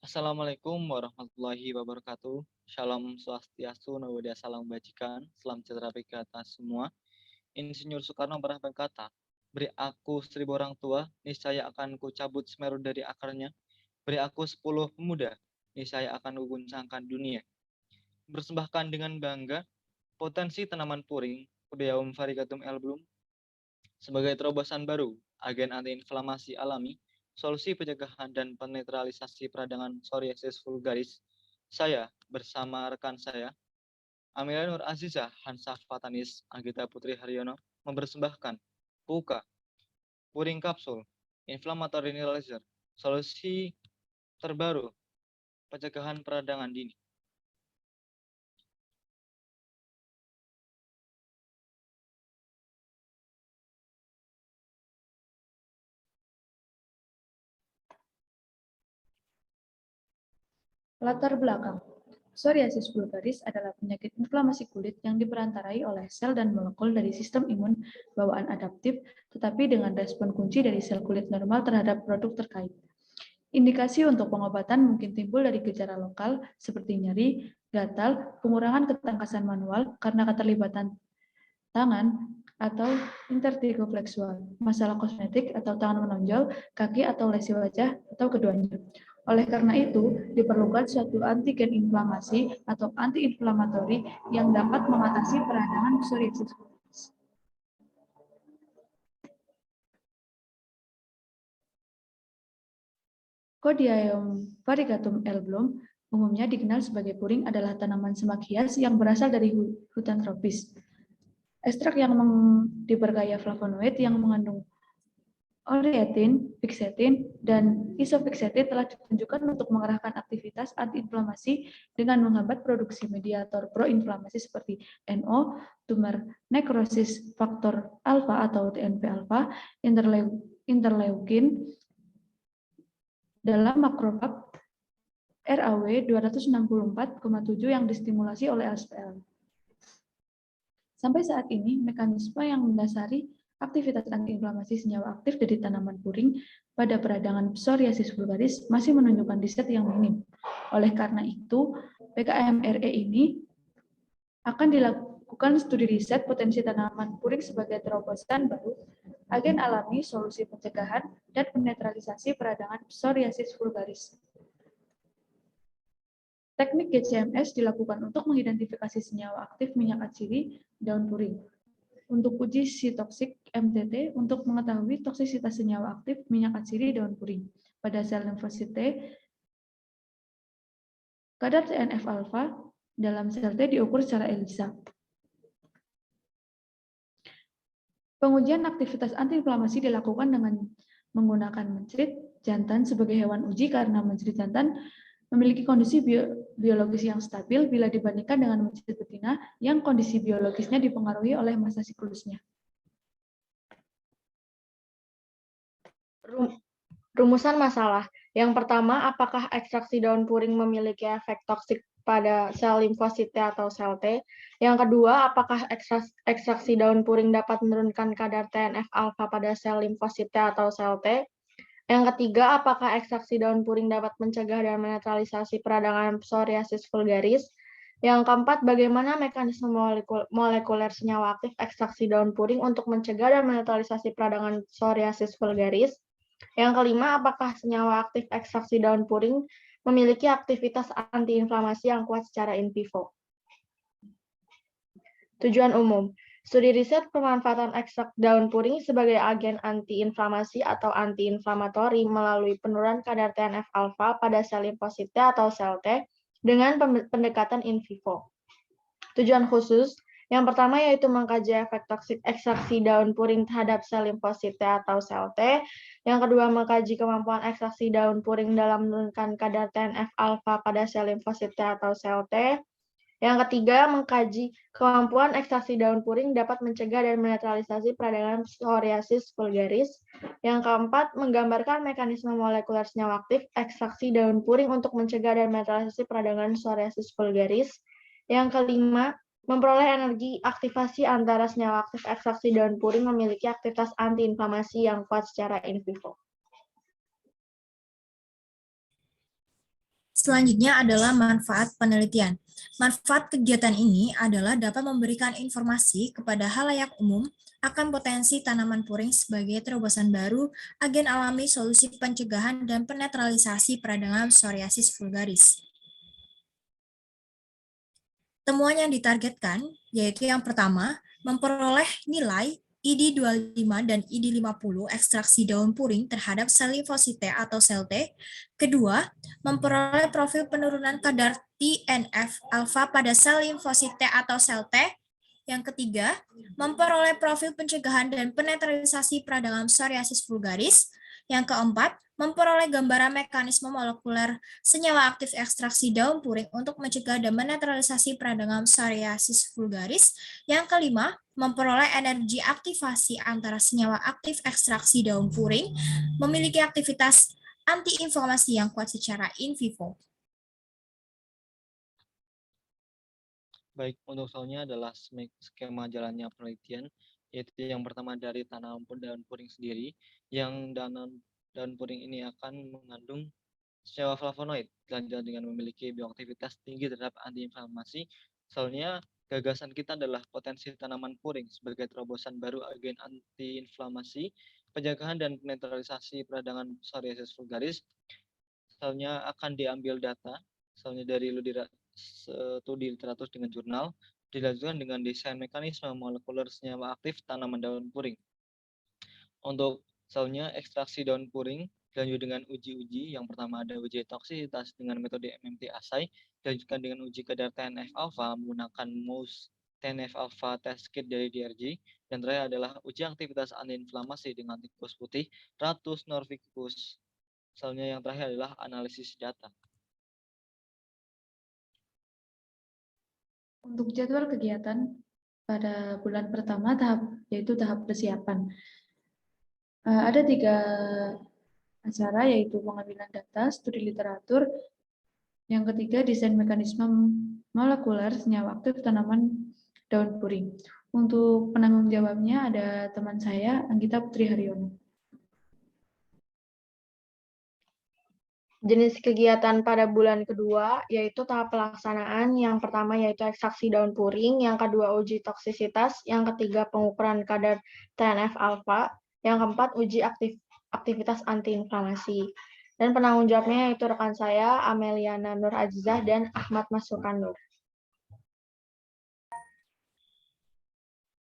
Assalamualaikum warahmatullahi wabarakatuh. Shalom Swastiastu, Namo Buddhaya, Salam Bajikan. Salam sejahtera bagi kita semua. Insinyur Soekarno pernah berkata, beri aku 1000 orang tua, niscaya akan kucabut Semeru dari akarnya. Beri aku 10 pemuda, niscaya akan kuguncangkan dunia. Bersembahkan dengan bangga, potensi tanaman puring, Budeaum variegatum L. Bloom, sebagai terobosan baru, agen antiinflamasi alami, solusi pencegahan dan penetralisasi peradangan psoriasis vulgaris, saya bersama rekan saya, Amira Nur Azizah, Hansa Fatanis, Anggita Putri Haryono, mempersembahkan PUKA, Puring Kapsul, Inflammatory Neuralizer, solusi terbaru pencegahan peradangan dini. Latar belakang. Psoriasis vulgaris adalah penyakit inflamasi kulit yang diperantarai oleh sel dan molekul dari sistem imun bawaan adaptif, tetapi dengan respon kunci dari sel kulit normal terhadap produk terkait. Indikasi untuk pengobatan mungkin timbul dari gejala lokal seperti nyeri, gatal, pengurangan ketangkasan manual karena keterlibatan tangan, atau intertikofleksual, masalah kosmetik atau tangan menonjol, kaki atau lesi wajah, atau keduanya. Oleh karena itu, diperlukan suatu antigen inflamasi atau antiinflamatori yang dapat mengatasi peradangan psoriasis. Codiaeum variegatum L. Bloom umumnya dikenal sebagai puring adalah tanaman semak hias yang berasal dari hutan tropis. Ekstrak yang diberkaya flavonoid yang mengandung orietin, fixetin, dan isofixetin telah ditunjukkan untuk mengerahkan aktivitas antiinflamasi dengan menghambat produksi mediator proinflamasi seperti NO, tumor necrosis faktor alfa atau TNF-alfa, interleukin dalam makrofag RAW 264,7 yang distimulasi oleh LSPL. Sampai saat ini, mekanisme yang mendasari aktivitas antiinflamasi senyawa aktif dari tanaman puring pada peradangan psoriasis vulgaris masih menunjukkan riset yang minim. Oleh karena itu, PKMRE ini akan dilakukan studi riset potensi tanaman puring sebagai terobosan baru, agen alami, solusi pencegahan, dan penetralisasi peradangan psoriasis vulgaris. Teknik GCMS dilakukan untuk mengidentifikasi senyawa aktif minyak atsiri daun puring. Untuk uji sitoksik MTT untuk mengetahui toksisitas senyawa aktif minyak atsiri daun puring pada sel limfosit T, kadar TNF-alfa dalam sel T diukur secara ELISA. Pengujian aktivitas antiinflamasi dilakukan dengan menggunakan mencrit jantan sebagai hewan uji karena mencrit jantan memiliki kondisi biologis yang stabil bila dibandingkan dengan mencrit betina yang kondisi biologisnya dipengaruhi oleh masa siklusnya. Rumusan masalah. Yang pertama, apakah ekstraksi daun puring memiliki efek toksik pada sel limfosit T atau sel T? Yang kedua, apakah ekstraksi daun puring dapat menurunkan kadar TNF-alfa pada sel limfosit T atau sel T? Yang ketiga, apakah ekstraksi daun puring dapat mencegah dan menetralisasi peradangan psoriasis vulgaris? Yang keempat, bagaimana mekanisme molekuler senyawa aktif ekstraksi daun puring untuk mencegah dan menetralisasi peradangan psoriasis vulgaris? Yang kelima, apakah senyawa aktif ekstraksi daun puring memiliki aktivitas antiinflamasi yang kuat secara in vivo? Tujuan umum. Studi riset pemanfaatan ekstrak daun puring sebagai agen antiinflamasi atau antiinflamatori melalui penurunan kadar TNF-alfa pada sel limfosit T atau sel T dengan pendekatan in vivo. Tujuan khusus, yang pertama yaitu mengkaji efek toksik ekstraksi daun puring terhadap sel limfosit T atau sel T. Yang kedua, mengkaji kemampuan ekstraksi daun puring dalam menurunkan kadar TNF-alfa pada sel limfosit T atau sel T. Yang ketiga, mengkaji kemampuan ekstraksi daun puring dapat mencegah dan menetralisasi peradangan psoriasis vulgaris. Yang keempat, menggambarkan mekanisme molekuler senyawa aktif ekstraksi daun puring untuk mencegah dan menetralisasi peradangan psoriasis vulgaris. Yang kelima, memperoleh energi aktivasi antara senyawa aktif ekstraksi daun puring memiliki aktivitas antiinflamasi yang kuat secara in vivo. Selanjutnya adalah manfaat penelitian. Manfaat kegiatan ini adalah dapat memberikan informasi kepada halayak umum akan potensi tanaman puring sebagai terobosan baru, agen alami, solusi pencegahan, dan penetralisasi peradangan psoriasis vulgaris. Temuan yang ditargetkan yaitu yang pertama, memperoleh nilai ID25 dan ID50 ekstraksi daun puring terhadap sel limfosite atau sel T. Kedua, memperoleh profil penurunan kadar TNF-alfa pada sel limfosite atau sel T. Yang ketiga, memperoleh profil pencegahan dan penetralisasi peradangan psoriasis vulgaris. Yang keempat, memperoleh gambaran mekanisme molekuler senyawa aktif ekstraksi daun puring untuk mencegah dan menetralisasi peradangan psoriasis vulgaris. Yang kelima, memperoleh energi aktivasi antara senyawa aktif ekstraksi daun puring, memiliki aktivitas antiinflamasi yang kuat secara in vivo. Baik, untuk soalnya adalah skema jalannya penelitian, yaitu yang pertama dari tanaman daun puring sendiri, yang daun puring ini akan mengandung senyawa flavonoid, dilanjutkan dengan memiliki bioaktivitas tinggi terhadap antiinflamasi. Soalnya gagasan kita adalah potensi tanaman puring sebagai terobosan baru agen antiinflamasi, pencegahan dan penetralisasi peradangan psoriasis vulgaris. Soalnya akan diambil data, soalnya dari studi literatur dengan jurnal, dilanjutkan dengan desain mekanisme molekuler senyawa aktif tanaman daun puring. Untuk soalnya ekstraksi daun puring dilanjut dengan uji-uji. Yang pertama ada uji toksisitas dengan metode MMT assay, dilanjutkan dengan uji kadar TNF-alpha menggunakan mouse TNF-alpha test kit dari DRG, dan terakhir adalah uji aktivitas antiinflamasi dengan tikus putih Ratus norvicus. Soalnya yang terakhir adalah analisis data. Untuk jadwal kegiatan pada bulan pertama yaitu tahap persiapan. Ada 3 acara, yaitu pengambilan data, studi literatur. Yang ketiga, desain mekanisme molekuler senyawa aktif tanaman daun puring. Untuk penanggung jawabnya ada teman saya, Anggita Putri Haryono. Jenis kegiatan pada bulan kedua yaitu tahap pelaksanaan. Yang pertama yaitu ekstraksi daun puring, yang kedua uji toksisitas, yang ketiga pengukuran kadar TNF-alpha, yang keempat uji aktivitas antiinflamasi. Dan penanggung jawabnya yaitu rekan saya, Ameliana Nur Azizah dan Ahmad Masukan Nur.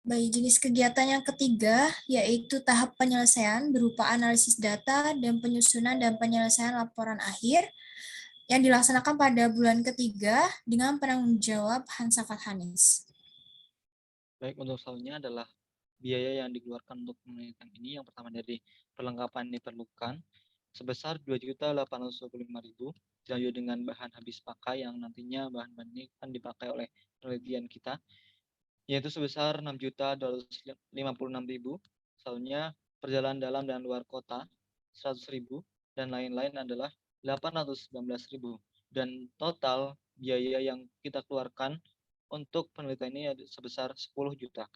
Baik, jenis kegiatan yang ketiga yaitu tahap penyelesaian berupa analisis data dan penyusunan dan penyelesaian laporan akhir yang dilaksanakan pada bulan ketiga dengan penanggung jawab Hansa Fathanis. Baik, untuk soalnya adalah biaya yang dikeluarkan untuk penelitian ini. Yang pertama dari perlengkapan yang diperlukan sebesar 2.825.000, dilanjut dengan bahan habis pakai yang nantinya bahan-bahan ini akan dipakai oleh penelitian kita, yaitu sebesar 6.256.000. Soalnya perjalanan dalam dan luar kota 100.000 dan lain-lain adalah 819.000. Dan total biaya yang kita keluarkan untuk penelitian ini sebesar 10 juta.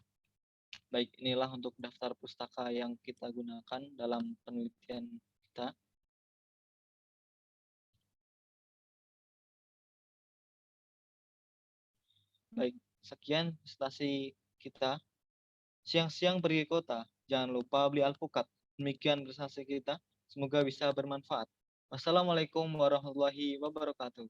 Baik, inilah untuk daftar pustaka yang kita gunakan dalam penelitian kita. Baik, sekian presentasi kita. Siang-siang pergi kota, jangan lupa beli alpukat. Demikian presentasi kita, semoga bisa bermanfaat. Wassalamualaikum warahmatullahi wabarakatuh.